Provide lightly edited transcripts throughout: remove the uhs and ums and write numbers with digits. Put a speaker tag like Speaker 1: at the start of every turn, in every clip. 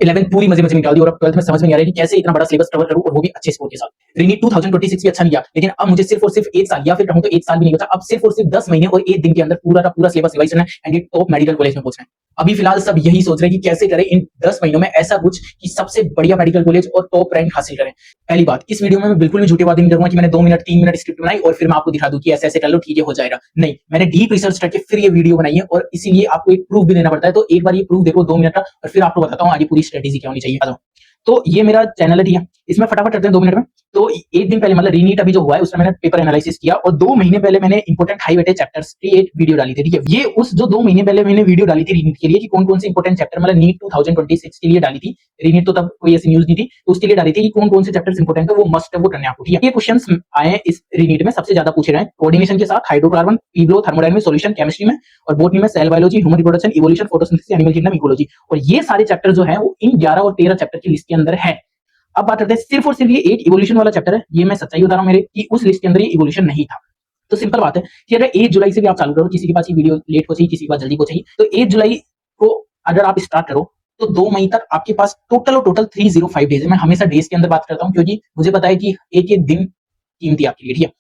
Speaker 1: 11th पूरी मजे मजे में निकाल दी और अब 12th में समझ में नहीं आ रहा है कि कैसे इतना बड़ा सिलेबस कवर करूं और वो भी अच्छे स्कोर के साथ। रीनीट 2026 भी अच्छा नहीं गया, लेकिन अब मुझे सिर्फ और सिर्फ 1 साल या फिर कहूं तो 1 साल भी नहीं बचा, अब सिर्फ और सिर्फ 10 महीने और 1 दिन के अंदर पूरा का पूरा सिलेबस रिवाइज करना है एंड ये टॉप मेडिकल कॉलेज में पहुंचना है। अभी फिलहाल सब यही सोच रहे हैं कि कैसे करें इन 10 महीनों में ऐसा कुछ कि सबसे बढ़िया मेडिकल कॉलेज और टॉप रैंक हासिल करें। पहली बात, इस वीडियो में मैं बिल्कुल भी झूठी बातें नहीं करूंगा कि मैंने 2 मिनट 3 मिनट स्क्रिप्ट बनाई और फिर मैं आपको दिखा दूं कि ऐसे ऐसे कर लो ठीक है हो जाएगा। नहीं, मैंने डीप रिसर्च करके फिर ये वीडियो बनाई है और इसीलिए आपको एक प्रूफ भी देना पड़ता है। तो एक बार ये प्रूफ देखो 2 मिनट का और फिर आपको बताता हूं आगे पूरी स्ट्रेटेजी क्या होनी चाहिए। आ जाओ। तो ये मेरा चैनल है, ठीक है, इसमें फटाफट करते हैं 2 मिनट में। तो एक दिन पहले मतलब रीनीट अभी जो हुआ है उसमें मैंने पेपर एनालिसिस किया और 2 महीने पहले मैंने इंपोर्टेंट हाई वेटेज चैप्टर्स की एक वीडियो डाली थी, ठीक है। ये उस जो 2 महीने पहले मैंने वीडियो डाली थी रीनीट के लिए कि कौन कौन से इंपोर्टेंट चैप्टर मतलब नीट 2026 के लिए डाली थी। रीनीट तो तब कोई ऐसी न्यूज नहीं थी, तो उसके लिए डाली थी कि कौन कौन से चैप्टर्स इंपोर्टेंट है वो मस्ट है वो करने आपको, ठीक है। ये क्वेश्चंस आए इस रीनीट में सबसे ज्यादा पूछे गए कोऑर्डिनेशन के साथ, hydrocarbon, p block, thermodynamics, solution, chemistry में और बॉटनी में cell biology, human reproduction, evolution, photosynthesis, animal kingdom, ecology. और ये सारे चैप्टर जो है वो इन 11 और 13 चैप्टर की लिस्ट के अंदर है। अब बात करते हैं सिर्फ और सिर्फ ये एक इवोल्यूशन वाला चैप्टर है, ये मैं सच्चाई बता रहा हूं मेरे कि उस लिस्ट के अंदर ये इवोल्यूशन नहीं था। तो सिंपल बात है कि अगर 1 जुलाई से भी आप चालू करो, किसी के पास ये वीडियो लेट को चाहिए, किसी के पास जल्दी को चाहिए, तो 1 जुलाई को अगर आप स्टार्ट करो तो 2 मई तक आपके पास टोटल 305 डेज है। मैं हमेशा डेज के अंदर बात करता हूं क्योंकि मुझे पता है कि एक एक दिन कीमती आपके लिए, ठीक है।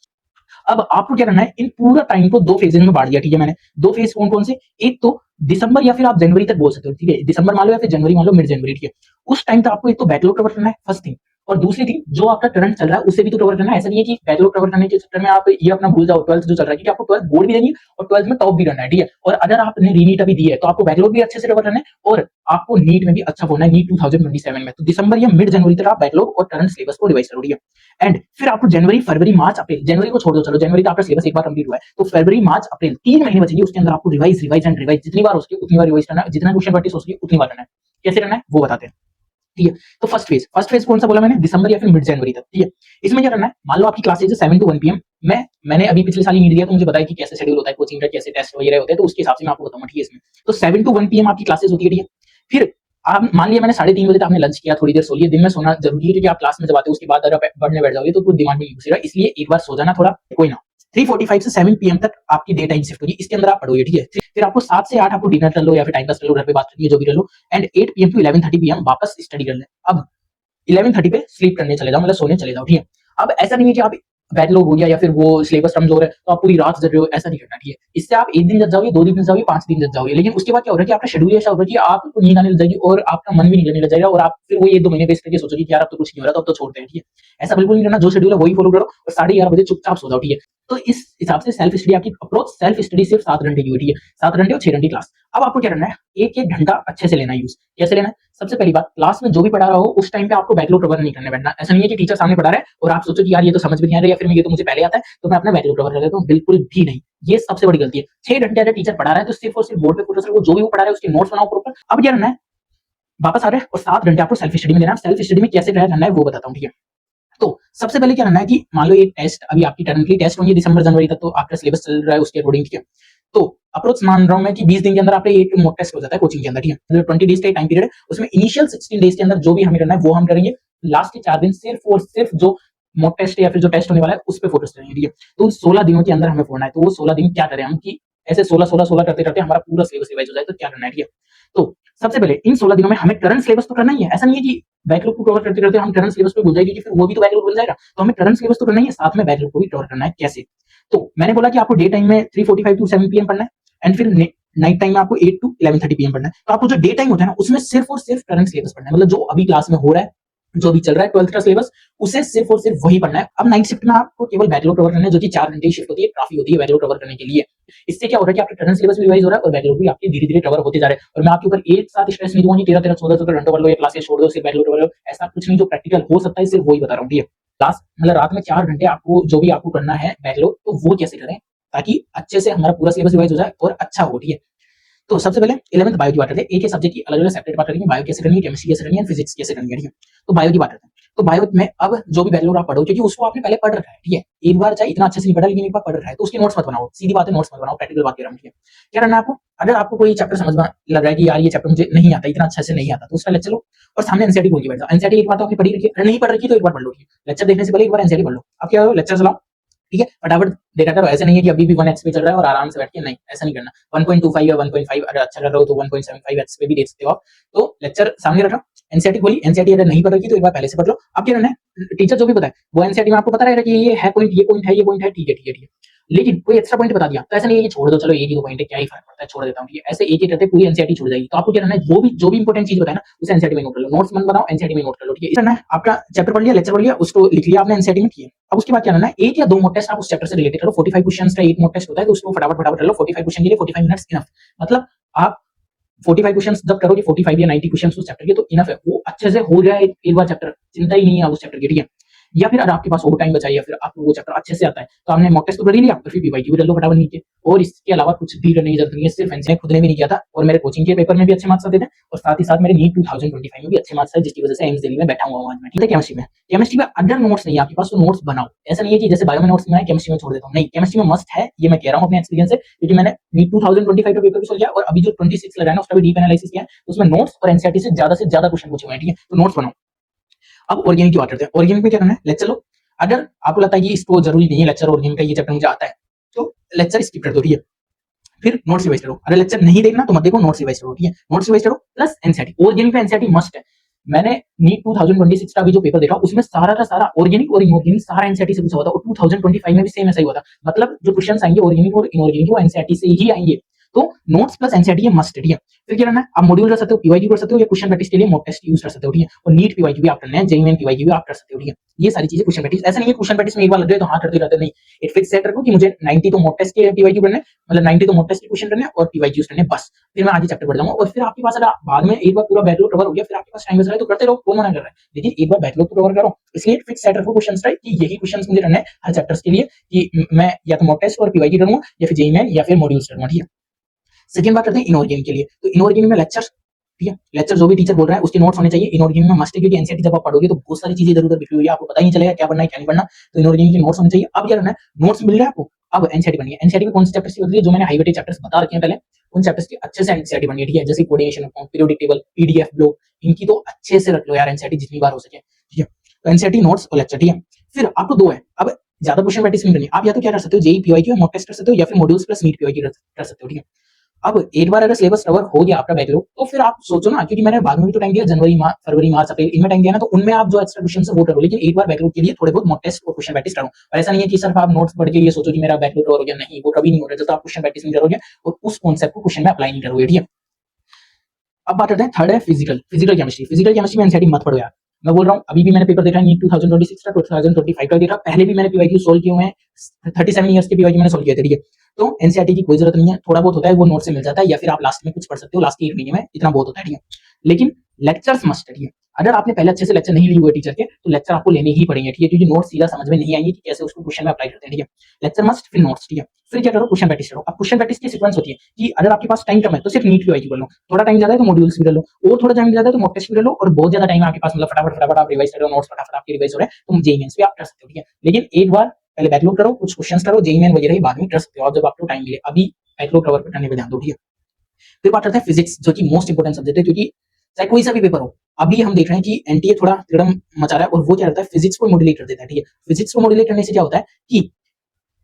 Speaker 1: अब आपको क्या करना है, इन पूरा टाइम को 2 फेजेज में बांट दिया, ठीक है मैंने। 2 फेज कौन कौन से, एक तो दिसंबर या फिर आप जनवरी तक बोल सकते हो, ठीक है, दिसंबर मान लो या फिर जनवरी मान लो, मिड जनवरी, ठीक है। उस टाइम तक आपको एक तो बैकलॉग कवर करना है, फर्स्ट थिंग। और दूसरी थिंग, जो आपका करंट चल रहा है उसे भी तो कवर करना है। ऐसा नहीं है कि बैकलॉग कवर करने के चक्कर में आप ये अपना भूल जाओ 12th जो चल रहा है, क्योंकि आपको 12th बोर्ड भी देनी है और 12th में टॉप भी करना है, ठीक है। और अगर आपने रीनीट अभी दी है तो आपको बैकलॉग भी अच्छे से कवर करना है और आपको नीट में भी अच्छा होना है, नीट 2027 में। तो दिसंबर या मिड जनवरी तक आप बैकलॉग और करंट सिलेबस को रिवाइज करो, ठीक है। एंड फिर आपको जनवरी, फरवरी, मार्च, अप्रैल, जनवरी को छोड़ दो, चलो जनवरी का आपका सिलेबस एक बार कंप्लीट हुआ है, तो फरवरी, मार्च, अप्रैल 3 महीने बचेंगे, उसके अंदर आपको रिवाइज रिवाइज एंड रिवाइज जितनी बार हो सके उतनी बार रिवाइज करना है, जितना क्वेश्चन प्रैक्टिस हो सके उतनी बार करना है। कैसे करना है वो बताते हैं, ठीक है। तो फर्स्ट फेज कौन सा बोला मैंने, दिसंबर या फिर मिड जनवरी तक, ठीक है। इसमें क्या करना है, मान लो आपकी क्लासेज है 7 to 1 PM। मैंने अभी पिछले साल ही नीट दिया तो मुझे पता है कि कैसे शेड्यूल होता है कोचिंग का, कैसे टेस्ट वगैरह होते हैं, तो उसके हिसाब से मैं आपको बताऊंगा, ठीक है। इसमें तो 7 to 1 PM आपकी क्लासेज होती है, ठीक है। फिर आप मान लिया मैंने 3:30 बजे तक आपने लंच किया, थोड़ी देर सो लिए। दिन में सोना जरूरी है क्योंकि आप क्लास में जब आते हो उसके बाद अगर आप पढ़ने बैठ जाओगे तो कुछ दिमाग में नहीं घुसेगा, इसलिए एक बार सो जाना थोड़ा, कोई ना। 3:45 से 7 PM तक आपकी डे टाइम शिफ्ट होगी, इसके अंदर आप पढ़ोगे, ठीक है। फिर आपको 7 से 8 आपको डिनर कर लो या फिर टाइम पास कर लो, घर पे बात करनी है जो भी कर लो। एंड 8 PM to 11:30 PM वापस स्टडी कर लें। अब 11:30 पे स्लीप करने चले जाओ, मतलब सोने चले जाओ, ठीक है। अब ऐसा नहीं है कि आप बैकलॉग हो गया या फिर वो सिलेबस कमजोर है तो आप पूरी रात जग रहे हो, ऐसा नहीं करना, ठीक है। इससे आप 1 दिन जग जाओगे, 2 दिन जग जाओगे, 5 दिन जग जाओगे, लेकिन उसके बाद क्या हो रहा है कि आपका शेड्यूल ऐसा होगा कि आपको नींद आने लग जाएगी और आपका मन भी नहीं लगने लग जाएगा और आप फिर वो 1-2 महीने वेस्ट करके सोचोगे कि यार अब तो कुछ नहीं हो रहा, तो अब तो छोड़ते हैं, ठीक है। ऐसा बिल्कुल नहीं करना, जो शेड्यूल है वही फॉलो करो और 11:30 बजे चुपचाप सो जाओ, ठीक है। तो इस हिसाब से सेल्फ स्टडी आपकी अप्रोच, सेल्फ स्टडी सिर्फ 7 घंटे की होती है, 7 घंटे और 6 घंटे क्लास। अब आपको क्या करना है, एक घंटा अच्छे से लेना है यूज। कैसे लेना है, सबसे पहली बात, क्लास में जो भी पढ़ा रहा हो उस टाइम पे आपको बैकलॉग कवर नहीं करने बैठना। ऐसा नहीं है कि टीचर सामने पढ़ा रहा है और आप सोचो कि यार ये तो समझ में नहीं आ रहा या फिर ये तो मुझे पहले आता है तो मैं अपना बैकलॉग कवर कर लेता हूं, बिल्कुल भी नहीं। ये सबसे बड़ी गलती है। 6 घंटे अगर टीचर पढ़ा रहा है तो सिर्फ और सिर्फ बोर्ड पे फोकस रखो, जो भी वो पढ़ा रहा है उसके नोट्स बनाओ प्रॉपर। अब क्या करना है, वापस आ रहे हैं और 7 घंटे आपको सेल्फ स्टडी में देना है। सेल्फ स्टडी में कैसे करना है वो बताता हूं, ठीक है। तो सबसे पहले क्या करना है कि मान लो एक टेस्ट अभी आपकी करंटली टेस्ट होंगे दिसंबर जनवरी तक, तो आपका सिलेबस चल रहा है उसके अकॉर्डिंग, ठीक है। तो अप्रोच मान रहा हूं मैं कि 20 दिन के अंदर आपका एक मॉक टेस्ट हो जाता है कोचिंग के अंदर, ठीक है। 20 डेज का टाइम पीरियड है, उसमें इनिशियल 16 डेज के अंदर जो भी हमें करना है वो हम करेंगे। लास्ट के 4 दिन सिर्फ और सिर्फ जो मॉक टेस्ट या फिर जो टेस्ट होने वाला है उस पर फोकस करेंगे, ठीक है। तो 16 दिनों के अंदर हमें पढ़ना है, तो वो 16 दिन क्या करें हम कि ऐसे 16 करते करते हमारा पूरा सिलेबस रिवाइज हो जाए, तो क्या करना है, ठीक है। तो सबसे पहले इन 16 दिनों में हमें करंट सिलेबस तो करना ही है। ऐसा नहीं है कि बैकलॉग को कवर करते करते हम करंट सिलेबस पे भूल जाएंगे कि फिर वो भी तो बैकलॉग बन जाएगा। तो हमें करंट सिलेबस तो करना ही है, साथ में बैकलॉग को भी कवर करना है। कैसे, तो मैंने बोला कि आपको डे टाइम में 3:45 to 7 PM पढ़ना है एंड फिर नाइट टाइम में आपको 8 to 11:30 PM पढ़ना है। तो आपको जो डे टाइम होता है ना उसमें सिर्फ और सिर्फ करंट सिलेबस पढ़ना है, मतलब जो अभी क्लास में हो रहा है, जो भी चल रहा है 12th का सिलेबस, उसे सिर्फ और सिर्फ वही पढ़ना है। अब नाइट शिफ्ट में आपको केवल बैकलॉग कवर करना है, जो कि 4 घंटे की शिफ्ट होती है, काफी होती है बैकलॉग कवर करने के लिए। इससे क्या हो रहा है कि आपका करंट सिलेबस भी रिवाइज हो रहा है और बैकलॉग भी आपके धीरे-धीरे कवर होते जा रहे हैं। और मैं आपके ऊपर एक साथ स्ट्रेस नहीं दूंगा कि 13 14 घंटों पढ़ लो या क्लासेस छोड़ दो सिर्फ बैकलॉग कवर लो, ऐसा कुछ नहीं। जो प्रैक्टिकल हो सकता है सिर्फ वही बता रहा हूं, ठीक है। क्लास मतलब रात में 4 घंटे आपको जो भी आपको करना है बैकलॉग, तो वो कैसे करें ताकि अच्छे से हमारा पूरा सिलेबस रिवाइज हो जाए और अच्छा हो, ठीक है। तो सबसे पहले 11th बायो की बात करते हैं। एक एक सब्जेक्ट की अलग-अलग सेपरेट बात करेंगे, बायो कैसे करनी है, केमिस्ट्री कैसे करनी है, फिजिक्स कैसे करनी है, ठीक है। तो बायो की बात करते हैं। तो बायो में अब जो भी बैकलॉग आप पढ़ो क्योंकि उसको आपने पहले पढ़ रखा है, ठीक है। एक बार चाहे इतना अच्छे से नहीं पढ़ा लेकिन एक बार पढ़ रखा है तो उसके नोट्स मत बनाओ, सीधी बात है, नोट्स मत बनाओ, प्रैक्टिकल बात कर रहा हूं, ठीक है। क्या करना है आपको, अगर आपको कोई चैप्टर समझ में लग रहा है कि यार ये चैप्टर मुझे नहीं आता, इतना अच्छे से नहीं आता, तो उसका लेक्चर लो और सामने एनसीईआरटी खोल के बैठ जाओ। एनसीईआरटी एक बार तो आपने पढ़ी रखी है, अगर नहीं पढ़ रखी तो एक बार पढ़ लो, ठीक है। लेक्चर देखने से पहले एक बार एनसीईआरटी पढ़ लो। अब क्या करो, लेक्चर चलाओ, ठीक है, फटाफट देखा करो। ऐसे नहीं है कि अभी भी 1x पे चल रहा है और आराम से बैठ के, नहीं, ऐसा नहीं करना। 1.25 या 1.5 अगर अच्छा कर रहे हो तो 1.75x पे भी देख सकते हो आप। तो लेक्चर सामने रखो एनसीईआरटी खोली, एनसीईआरटी अगर नहीं पढ़ रखी तो एक बार पहले से पढ़ लो। अब क्या करना है, टीचर जो भी बताए वो एनसीईआरटी में आपको पता रहेगा कि ये है पॉइंट, ये पॉइंट है, ये पॉइंट है, ठीक है ठीक है ठीक है। लेकिन कोई एक्स्ट्रा पॉइंट बता दिया तो ऐसा नहीं है कि छोड़ दो, चलो एक ही दो पॉइंट है, क्या ही फर्क पड़ता है, छोड़ देता हूँ, ठीक है। ऐसे एक ही करते पूरी एनसीईआरटी छूट जाएगी। तो आपको क्या करना है, जो भी इंपॉर्टेंट चीज बताए ना उसे एनसीईआरटी में नोट कर लो, नोट्स मन बनाओ, एनसीईआरटी में नोट कर लो, ठीक है। इस तरह आपका चैप्टर पढ़ लिया, लेक्चर पढ़ लिया, उसको लिख लिया आपने एनसीईआरटी में, ठीक है। अब उसके बाद क्या करना है, एक या दो मॉक टेस्ट आप उस चैप्टर से रिलेटेड करो। 45 क्वेश्चंस का एक मॉक टेस्ट होता है, तो उसको फटाफट फटाफट कर लो। 45 क्वेश्चन के लिए 45 मिनट्स इनफ। मतलब आप 45 क्वेश्चंस जब करोगे, 45 या 90 क्वेश्चंस उस चैप्टर के, तो इनफ है, वो अच्छे से हो जाए एक बार चैप्टर, चिंता ही नहीं है उस चैप्टर की, ठीक है। या फिर अगर आपके पास और टाइम बचा है या फिर आपको वो चैप्टर अच्छे से आता है तो आपने मॉक टेस्ट तो कर ही लिया, तो फिर पीवाईक्यू भी कर लो फटाफट नीचे। और इसके अलावा कुछ भी करने की जरूरत नहीं है, सिर्फ एनसीईआरटी खुद ने भी नहीं किया था और मेरे कोचिंग के पेपर में भी अच्छे मार्क्स आते थे और साथ ही साथ मेरे नीट 2025 में भी अच्छे मार्क्स आए, जिसकी वजह से एम्स दिल्ली में बैठा हुआ हूं आज मैं, ठीक है। केमिस्ट्री में अगर नोट्स नहीं है आपके पास तो नोट्स बनाओ। ऐसा नहीं है कि जैसे बायो में नोट्स बनाए केमिस्ट्री में छोड़ देता हूं, नहीं, केमिस्ट्री में मस्ट है, ये मैं कह रहा हूं अपने एक्सपीरियंस से, क्योंकि मैंने नीट 2025 का पेपर भी सोल्व किया और अभी जो 26 लग रहा है ना उसका भी डीप एनालिसिस किया, तो उसमें नोट्स और एनसीईआरटी से ज्यादा क्वेश्चन पूछे हुए हैं, ठीक है। तो नोट्स बनाओ। अब ऑर्गेनिक की बात करते हैं। ऑर्गेनिक में क्या करना है, लेक्चर लो। अगर आपको लगता है कि इसको जरूरी नहीं है लेक्चर, ऑर्गेनिक का ये चैप्टर मुझे आता है, तो लेक्चर स्किप कर दो, ठीक है। फिर नोट्स रिवाइज करो। अगर लेक्चर नहीं देखना तो मत देखो, नोट्स रिवाइज करो, ठीक है। नोट्स रिवाइज करो प्लस एनसीईआरटी। ऑर्गेनिक में एनसीईआरटी मस्ट है। मैंने नीट 2026 का भी जो पेपर देखा उसमें सारा का सारा ऑर्गेनिक और इनऑर्गेनिक सारा एनसीईआरटी से पूछा हुआ था और 2025 में भी सेम ऐसा ही हुआ था। मतलब जो क्वेश्चंस आएंगे ऑर्गेनिक और इनऑर्गेनिक वो एनसीईआरटी से ही आएंगे। तो नोट्स प्लस एनसीईआरटी ये मस्ट है, ठीक है। फिर क्या करना है, आप मॉड्यूल कर सकते हो, पीवाईक्यू कर सकते हो, या क्वेश्चन प्रैक्टिस के लिए मॉक टेस्ट यूज कर सकते हो, ठीक है। और नीट पीवाईक्यू भी आप करना है, जेईई मेन पीवाईक्यू भी आप कर सकते हो, ठीक है। ये सारी चीजें क्वेश्चन प्रैक्टिस, ऐसा नहीं है क्वेश्चन प्रैक्टिस में एक बार लग गए तो हाँ करते रहते, नहीं। एक फिक्स सेट रखो कि मुझे 90 तो मॉक टेस्ट के पीवाईक्यू करने, मतलब 90 तो मॉक टेस्ट के क्वेश्चन करने और पीवाईक्यूज करने, बस। फिर मैं आगे चैप्टर बढ़ जाऊंगा। और फिर आपके पास अगर बाद में एक बार पूरा बैकलॉग कवर हो गया, फिर आपके पास टाइम बच रहा है तो करते रहो, कौन मना कर रहा है। लेकिन एक बार बैकलॉग तो कवर करो, इसलिए फिक्स सेट रखो क्वेश्चंस का कि यही क्वेश्चंस मुझे करने हैं हर चैप्टर्स के लिए, कि मैं या तो मॉक टेस्ट और पीवाईक्यू करूंगा या फिर जेईई मेन या फिर मॉड्यूल्स करूंगा, ठीक है। सेकंड बात करते हैं इनऑर्गेनिक के लिए। तो इनऑर्गेनिक में लेक्चर, ठीक है, लेक्चर जो भी टीचर बोल रहा है उसके नोट्स होने चाहिए। इनऑर्गेनिक में मस्ट है, क्योंकि एनसीईआरटी जब आप पढ़ोगे तो बहुत सारी चीजें इधर उधर बिखरी हुई है, आपको पता ही नहीं चलेगा क्या पढ़ना है क्या नहीं पढ़ना। तो इनऑर्गेनिक के नोट्स होने चाहिए। अब क्या करना है, नोट्स मिल रहा है आपको, अब एनसीईआरटी बननी है। एनसीईआरटी में कौन से चैप्टर्स की होती है, जो मैंने हाई वेटेज चैप्टर्स बता रखे हैं पहले, उन चैप्टर्स की अच्छे से एनसीईआरटी बननी है, ठीक है। जैसे coordination of periodic table, PDF block, इनकी तो अच्छे से रख लो यार एनसीईआरटी जितनी बार हो सके, ठीक है। तो एनसीईआरटी नोट्स और लेक्चर, ठीक है। फिर आपको दो है, अब ज्यादा क्वेश्चन प्रैक्टिस नहीं करनी। आप या तो क्या कर सकते हो, जेईई पीवाईक्यू मॉक टेस्ट कर सकते हो, या फिर मॉड्यूल्स प्लस नीट पीवाईक्यू कर सकते हो, ठीक है। अब एक बार अगर सिलेबस कवर हो गया आपका बैकलॉग, तो फिर आप सोचो ना, क्योंकि मैंने बाद में भी तो टाइम दिया, जनवरी फरवरी मार्च अप्रैल, इनमें टाइम दिया ना, तो उनमें आप जो एक्स्ट्रा क्वेश्चन है वो करो। लेकिन एक बार बैकलॉग के लिए थोड़े बहुत मॉक टेस्ट और क्वेश्चन प्रैक्टिस करो। और ऐसा नहीं है कि सिर्फ आप नोट्स पढ़ के ये सोचो कि मेरा बैकलॉग कवर हो गया, नहीं, वो कभी नहीं हो रहा जब तक आप क्वेश्चन प्रैक्टिस नहीं करोगे और उस कॉन्सेप्ट को क्वेश्चन में अप्लाई नहीं करोगे, ठीक है। अब बात करते हैं थर्ड है फिजिकल केमिस्ट्री। फिजिकल केमिस्ट्री में एनसीईआरटी मत पढ़ो यार, मैं बोल रहा हूँ। अभी भी मैंने पेपर देखा है नीट 2026 का, 2025 का देखा, पहले भी मैंने पीवाईक्यू सोल्व किए हुए हैं, 37 ईयर्स के पीवाईक्यू मैंने सोल्व किए थे, ठीक है। तो एनसीईआरटी की कोई जरूरत नहीं है, थोड़ा बहुत होता है वो नोट से मिल जाता है, या फिर आप लास्ट में कुछ पढ़ सकते हो, लास्ट के एक महीने में इतना बहुत होता है, ठीक है। लेकिन लेक्चर्स मस्ट है, ठीक है। अगर आपने पहले अच्छे से लेक्चर नहीं लिए हुए टीचर के, तो लेक्चर आपको लेने ही पड़ेंगे, ठीक है, क्योंकि नोट सीधा समझ में नहीं आएंगे कि कैसे उसको क्वेश्चन में अप्लाई करते हैं, ठीक है। लेक्चर मस्ट, फिर नोट्स, ठीक है। फिर क्या करो, क्वेश्चन प्रैक्टिस करो। अब क्वेश्चन प्रैक्टिस की सीक्वेंस होती है कि अगर आपके पास टाइम कम है तो सिर्फ नीट पीवाईक्यू कर लो, थोड़ा टाइम ज्यादा है तो मॉड्यूल्स भी कर लो, और थोड़ा टाइम ज्यादा है तो मॉक टेस्ट भी कर लो, और बहुत ज्यादा टाइम आपके पास मतलब फटाफट फटाफट आप रिवाइज कर रहे हो, नोट्स फटाफट आपके रिवाइज हो रहे हैं, तुम जेईई मेंस भी आप कर सकते हो, ठीक है। लेकिन एक बार पहले बैकलॉग करो, कुछ क्वेश्चंस करो, जेईई मेन वगैरह ही बाद में कर सकते हो आप जब आपको टाइम मिले। अभी बैकलॉग कवर करने पे ध्यान दो, ठीक है। फिर बात करते हैं फिजिक्स, जो कि मोस्ट इंपोर्टेंट सब्जेक्ट है, क्योंकि चाहे कोई सा भी पेपर हो, अभी हम देख रहे हैं कि एनटीए थोड़ा तिड़म मचा रहा है, और वो क्या करता है, फिजिक्स को मॉड्यूलेट कर देता है, ठीक है। फिजिक्स को मॉड्यूलेट करने से क्या होता है कि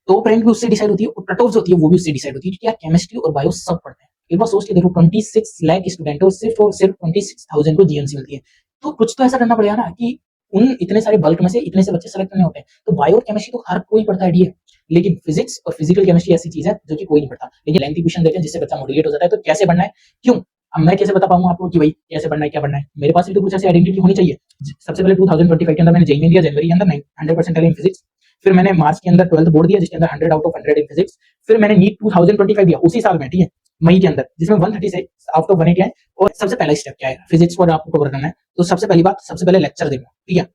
Speaker 1: टॉप रैंक भी उससे डिसाइड होती है और कट ऑफ जो होती है वो भी उससे डिसाइड होती है, क्योंकि यार केमिस्ट्री और बायो सब पढ़ते हैं। एक बार सोच के देखो, 26 लाख स्टूडेंट और सिर्फ 26,000 को जीएमसी मिलती है, तो कुछ तो ऐसा करना पड़ेगा ना कि उन इतने सारे बल्क में से इतने से बच्चे सेलेक्ट करने होते हैं। तो बायो और केमिस्ट्री तो हर कोई पढ़ता है, डी है। लेकिन फिजिक्स और फिजिकल केमिस्ट्री ऐसी चीज है जो कि कोई नहीं पढ़ता। लेकिन लेंथी क्वेश्चन देते हैं जिससे बच्चा मोटिवेट हो जाता है। तो कैसे बढ़ना है, क्यों, अब मैं कैसे बता पाऊंगा आपको कि भाई कैसे बढ़ना है, क्या बढ़ना है। मेरे पास भी तो कुछ ऐसी आइडेंटिटी होनी चाहिए। सबसे पहले 2025 के अंदर मैंने जेईई में दिया, जनवरी के अंदर 100% इन फिजिक्स। फिर मैंने मार्च के अंदर 12th बोर्ड दिया जिसके अंदर 100 आउट ऑफ 100 इन फिजिक्स। फिर मैंने नीट 2025 दिया उसी साल में, ठीक है, मई के अंदर, जिसमें 136 आउट ऑफ 180 है। और सबसे पहला स्टेप क्या है, फिजिक्स को आपको कवर करना है, तो सबसे पहली बात, सबसे पहले लेक्चर देखो, ठीक है।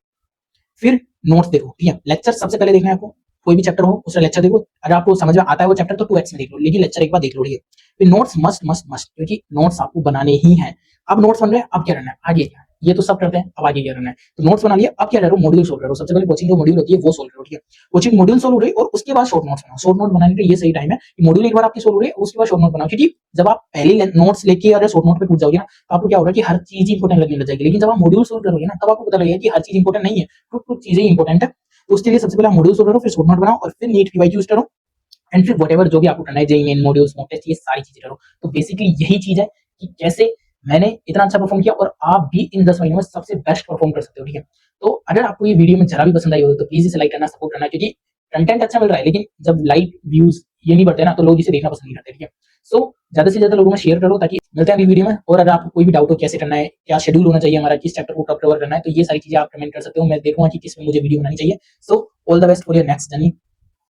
Speaker 1: फिर नोट्स देखो, ठीक है। लेक्चर सबसे पहले देखना है आपको, कोई भी चैप्टर हो उसका लेक्चर देखो। अगर आपको समझ में आता है वो चैप्टर तो 2x में देख लो, लेकिन लेक्चर एक बार देख लो, ठीक है। फिर नोट्स मस्ट मस्ट मस्ट, क्योंकि नोट्स आपको बनाने ही हैं। अब नोट्स बन रहे हैं, अब क्या करना है, आगे क्या है, ये तो सब करते हैं, अब आगे क्या करना है। तो नोट्स बना लिया, अब क्या करो, मॉड्यूल सोल्व करो। सबसे पहले कोचिंग जो मॉड्यूल होती है वो सोल्व करो, ठीक है। कोचिंग मॉड्यूल सोल्व हो रही है और उसके बाद शॉर्ट नोट्स बनाओ। शॉर्ट नोट बनाने का ये सही टाइम है कि मॉड्यूल एक बार आपकी सोल्व हो रही है उसके बाद शॉर्ट नोट बनाओ, क्योंकि जब आप पहले नोट्स लेके अगर शॉर्ट नोट पे कूद जाओगे ना, तो आपको क्या होगा कि हर चीज इंपोर्टेंट लगने लग जाएगी। लेकिन जब आप मॉड्यूल सोल्व करोगे ना, तब आपको पता लगेगा कि हर चीज इंपोर्टेंट नहीं है, कुछ चीजें इंपोर्टेंट है। तो उसके लिए सबसे पहले मॉड्यूल सोल्व करो, फिर शॉर्ट नोट बनाओ, और फिर नीट पीवाईक्यू यूज करो, एंड फिर व्हाटएवर जो भी आपको करना है, JEE main, modules, mock test, ये सारी चीजें करो। तो बेसिकली यही चीज है कि कैसे मैंने इतना अच्छा परफॉर्म किया और आप भी इन 10 महीनों में सबसे बेस्ट परफॉर्म कर सकते हो, ठीक है। तो अगर आपको ये वीडियो में जरा भी पसंद आई हो तो प्लीज इसे लाइक करना, सपोर्ट करना, क्योंकि कंटेंट अच्छा मिल रहा है लेकिन जब लाइक व्यूज ये नहीं बढ़ते ना तो लोग इसे देखना पसंद नहीं करते, ठीक है। सो ज्यादा से ज्यादा लोगों में शेयर करो ताकि मिलते हैं अगली वीडियो में। और अगर आपको कोई भी डाउट हो कैसे करना है, क्या शेड्यूल होना चाहिए हमारा, किस चैप्टर को कब कवर करना है, तो ये सारी चीजें आप कमेंट कर सकते हो। मैं देखूंगा कि किस में मुझे वीडियो बनानी चाहिए। So all the best for your next journey.